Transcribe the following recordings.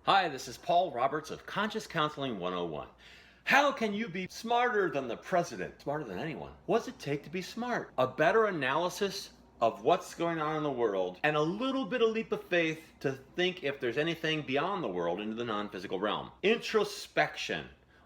Hi, this is Paul Roberts of Conscious Counseling 101. How can you be smarter than the president? Smarter than anyone. What does it take to be smart? A better analysis of what's going on in the world and a little bit of leap of faith to think if there's anything beyond the world into the non-physical realm. Introspection.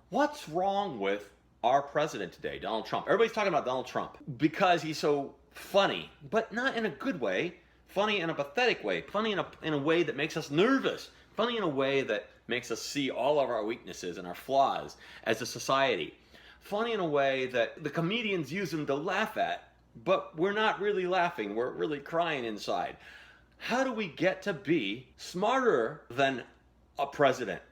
What's wrong with our president today, Donald Trump? Everybody's talking about Donald Trump because he's so funny, but not in a good way. Funny in a pathetic way. Funny in a way that makes us nervous. Funny in a way that makes us see all of our weaknesses and our flaws as a society. Funny in a way that the comedians use him to laugh at, but we're not really laughing, we're really crying inside. How do we get to be smarter than a president?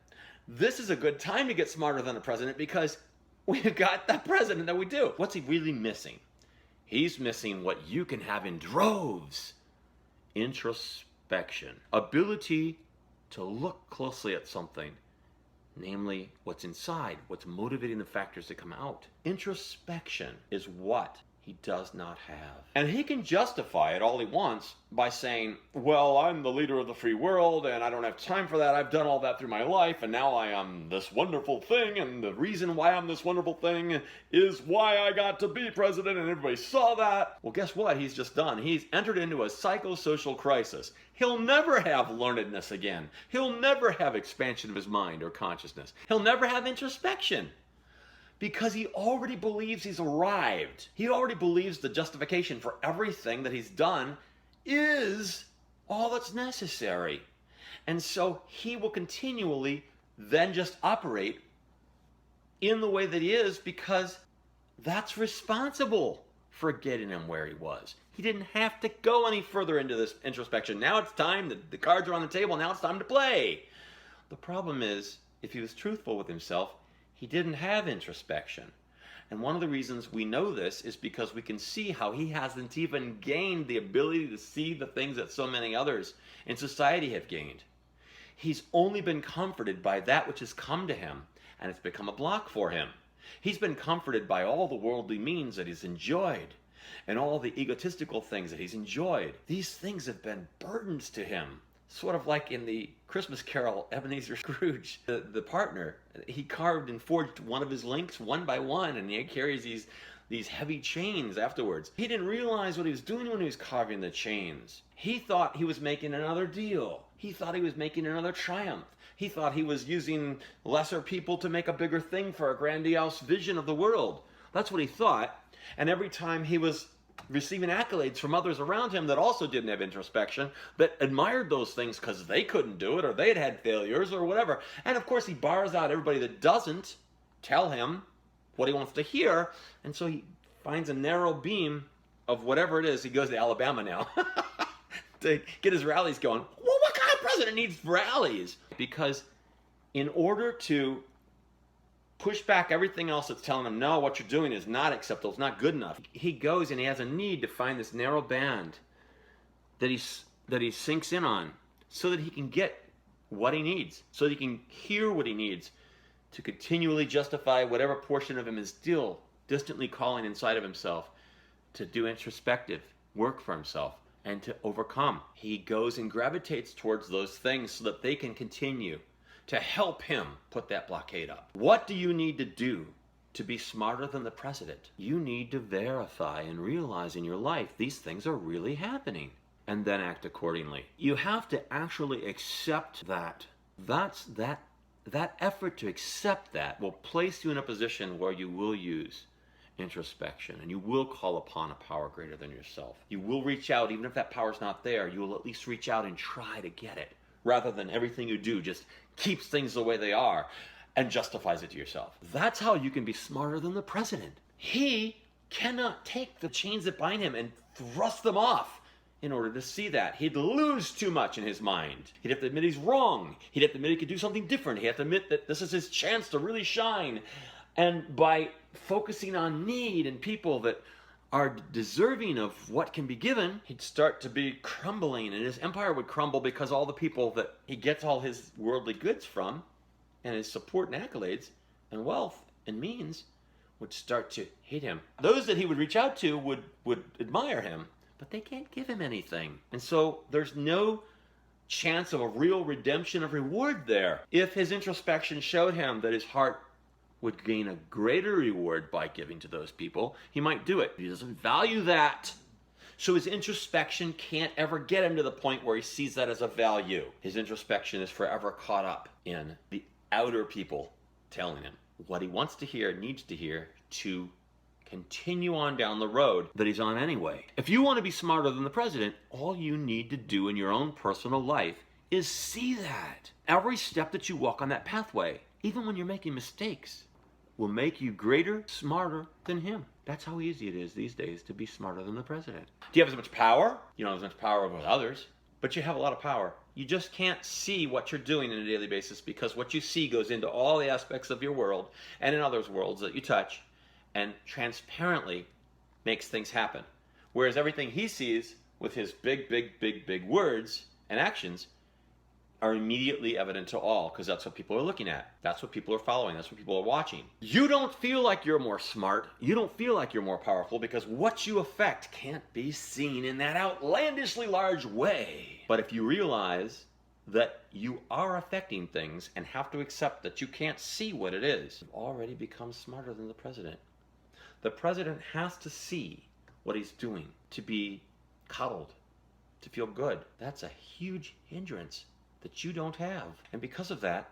This is a good time to get smarter than a president because we've got the president that we do. What's he really missing? He's missing what you can have in droves. Introspection. Ability to look closely at something, namely what's inside, what's motivating the factors to come out. Introspection is what he does not have. And he can justify it all he wants by saying, well, I'm the leader of the free world and I don't have time for that. I've done all that through my life and now I am this wonderful thing, and the reason why I'm this wonderful thing is why I got to be president and everybody saw that. Well, guess what he's just done? He's entered into a psychosocial crisis. He'll never have learnedness again. He'll never have expansion of his mind or consciousness. He'll never have introspection. Because he already believes he's arrived. He already believes the justification for everything that he's done is all that's necessary. And so he will continually then just operate in the way that he is because that's responsible for getting him where he was. He didn't have to go any further into this introspection. Now it's time, the cards are on the table, now it's time to play. The problem is, if he was truthful with himself, he didn't have introspection. And one of the reasons we know this is because we can see how he hasn't even gained the ability to see the things that so many others in society have gained. He's only been comforted by that which has come to him, and it's become a block for him. He's been comforted by all the worldly means that he's enjoyed, and all the egotistical things that he's enjoyed. These things have been burdens to him. Sort of like in the Christmas Carol, Ebenezer Scrooge, the partner, he carved and forged one of his links one by one, and he carries these heavy chains afterwards. He didn't realize what he was doing when he was carving the chains. He thought he was making another deal. He thought he was making another triumph. He thought he was using lesser people to make a bigger thing for a grandiose vision of the world. That's what he thought. And every time he was receiving accolades from others around him that also didn't have introspection, that admired those things because they couldn't do it or they'd had failures or whatever. And of course he bars out everybody that doesn't tell him what he wants to hear, and so he finds a narrow beam of whatever it is. He goes to Alabama now to get his rallies going. Well, what kind of president needs rallies? Because in order to push back everything else that's telling him, no, what you're doing is not acceptable, it's not good enough, he goes and he has a need to find this narrow band that he sinks in on so that he can get what he needs, so that he can hear what he needs to continually justify whatever portion of him is still distantly calling inside of himself to do introspective work for himself and to overcome. He goes and gravitates towards those things so that they can continue to help him put that blockade up. What do you need to do to be smarter than the president? You need to verify and realize in your life these things are really happening, and then act accordingly. You have to actually accept that. That effort to accept that will place you in a position where you will use introspection, and you will call upon a power greater than yourself. You will reach out, even if that power's not there, you will at least reach out and try to get it, rather than everything you do just keeps things the way they are and justifies it to yourself. That's how you can be smarter than the president. He cannot take the chains that bind him and thrust them off in order to see that. He'd lose too much in his mind. He'd have to admit he's wrong. He'd have to admit he could do something different. He'd have to admit that this is his chance to really shine. And by focusing on need and people that are deserving of what can be given, he'd start to be crumbling, and his empire would crumble because all the people that he gets all his worldly goods from, and his support and accolades and wealth and means, would start to hate him. Those that he would reach out to would admire him, but they can't give him anything. And so there's no chance of a real redemption of reward there. If his introspection showed him that his heart would gain a greater reward by giving to those people, he might do it. He doesn't value that. So his introspection can't ever get him to the point where he sees that as a value. His introspection is forever caught up in the outer people telling him what he wants to hear, needs to hear to continue on down the road that he's on anyway. If you want to be smarter than the president, all you need to do in your own personal life is see that. Every step that you walk on that pathway, even when you're making mistakes, will make you greater, smarter than him. That's how easy it is these days to be smarter than the president. Do you have as much power? You don't have as much power over others, but you have a lot of power. You just can't see what you're doing on a daily basis because what you see goes into all the aspects of your world and in others' worlds that you touch and transparently makes things happen. Whereas everything he sees with his big words and actions are immediately evident to all because that's what people are looking at. That's what people are following. That's what people are watching. You don't feel like you're more smart. You don't feel like you're more powerful because what you affect can't be seen in that outlandishly large way. But if you realize that you are affecting things and have to accept that you can't see what it is, you've already become smarter than the president. The president has to see what he's doing to be coddled, to feel good. That's a huge hindrance that you don't have. And because of that,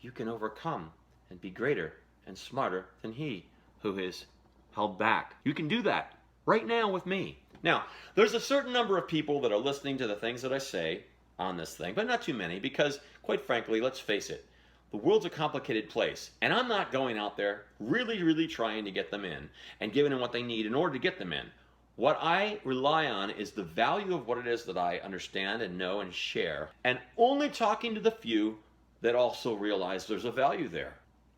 you can overcome and be greater and smarter than he who is held back. You can do that right now with me. Now, there's a certain number of people that are listening to the things that I say on this thing, but not too many because, quite frankly, let's face it, the world's a complicated place, and I'm not going out there really trying to get them in and giving them what they need in order to get them in. What I rely on is the value of what it is that I understand and know and share, and only talking to the few that also realize there's a value there.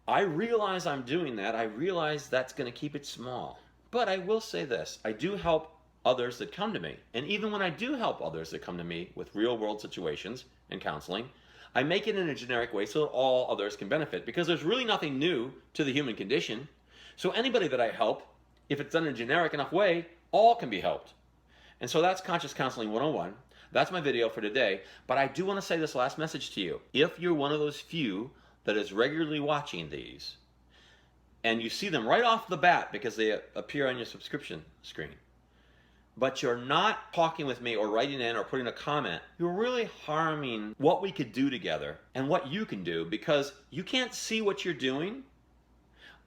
I realize I'm doing that. I realize that's going to keep it small. But I will say this, I do help others that come to me. And even when I do help others that come to me with real world situations and counseling, I make it in a generic way so that all others can benefit because there's really nothing new to the human condition. So anybody that I help, if it's done in a generic enough way, all can be helped. And so that's Conscious Counseling 101. That's my video for today. But I do want to say this last message to you. If you're one of those few that is regularly watching these, and you see them right off the bat because they appear on your subscription screen, but you're not talking with me or writing in or putting a comment, you're really harming what we could do together and what you can do because you can't see what you're doing,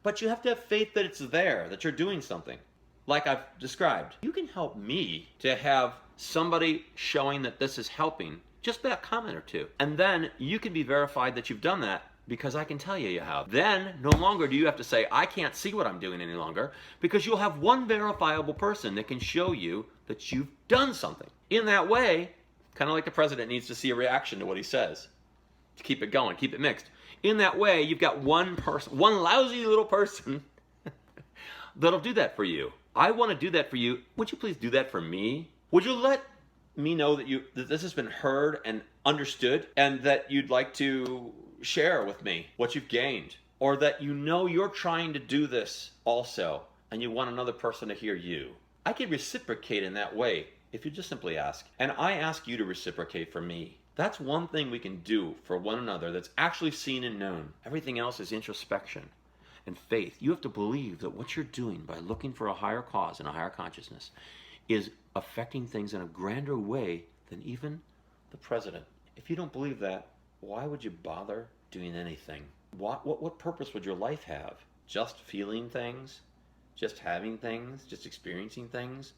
but you have to have faith that it's there, that you're doing something. Like I've described, you can help me to have somebody showing that this is helping just by a comment or two. And then you can be verified that you've done that because I can tell you have. Then no longer do you have to say, I can't see what I'm doing any longer because you'll have one verifiable person that can show you that you've done something. In that way, kind of like the president needs to see a reaction to what he says to keep it going, keep it mixed. In that way, you've got one person, one lousy little person that'll do that for you. I want to do that for you. Would you please do that for me? Would you let me know that this has been heard and understood and that you'd like to share with me what you've gained, or that you know you're trying to do this also and you want another person to hear you? I can reciprocate in that way if you just simply ask. And I ask you to reciprocate for me. That's one thing we can do for one another that's actually seen and known. Everything else is introspection and faith. You have to believe that what you're doing by looking for a higher cause and a higher consciousness is affecting things in a grander way than even the president. If you don't believe that, why would you bother doing anything? What purpose would your life have? Just feeling things? Just having things? Just experiencing things?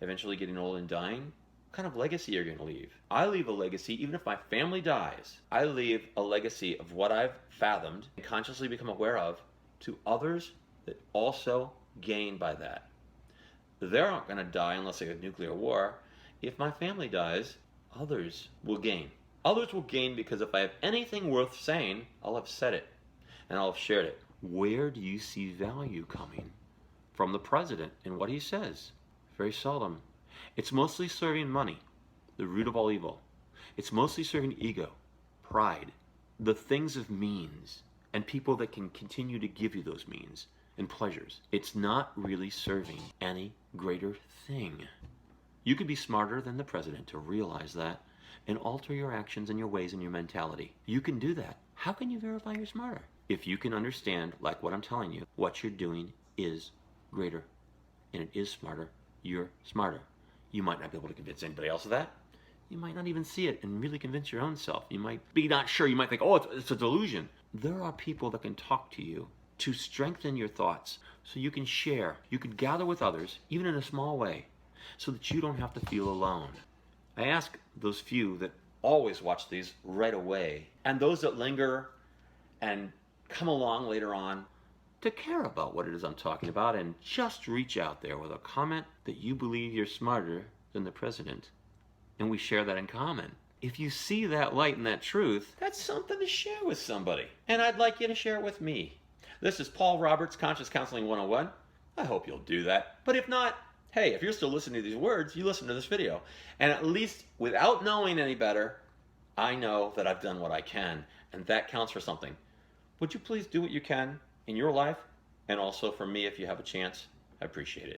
Eventually getting old and dying? What kind of legacy are you going to leave? I leave a legacy, even if my family dies, I leave a legacy of what I've fathomed and consciously become aware of to others that also gain by that. They're not going to die unless they have nuclear war. If my family dies, others will gain. Others will gain because if I have anything worth saying, I'll have said it and I'll have shared it. Where do you see value coming from the president in what he says? Very seldom. It's mostly serving money, the root of all evil. It's mostly serving ego, pride, the things of means, and people that can continue to give you those means and pleasures. It's not really serving any greater thing. You could be smarter than the president to realize that, and alter your actions and your ways and your mentality. You can do that. How can you verify you're smarter? If you can understand, like what I'm telling you, what you're doing is greater and it is smarter, you're smarter. You might not be able to convince anybody else of that. You might not even see it and really convince your own self. You might be not sure. You might think, oh, it's a delusion. There are people that can talk to you to strengthen your thoughts so you can share. You can gather with others, even in a small way, so that you don't have to feel alone. I ask those few that always watch these right away, and those that linger and come along later on, to care about what it is I'm talking about and just reach out there with a comment that you believe you're smarter than the president, and we share that in common. If you see that light and that truth, that's something to share with somebody, and I'd like you to share it with me. This is Paul Roberts, Conscious Counseling 101. I hope you'll do that. But if not, hey, if you're still listening to these words, you listen to this video. And at least without knowing any better, I know that I've done what I can, and that counts for something. Would you please do what you can in your life, and also for me if you have a chance? I appreciate it.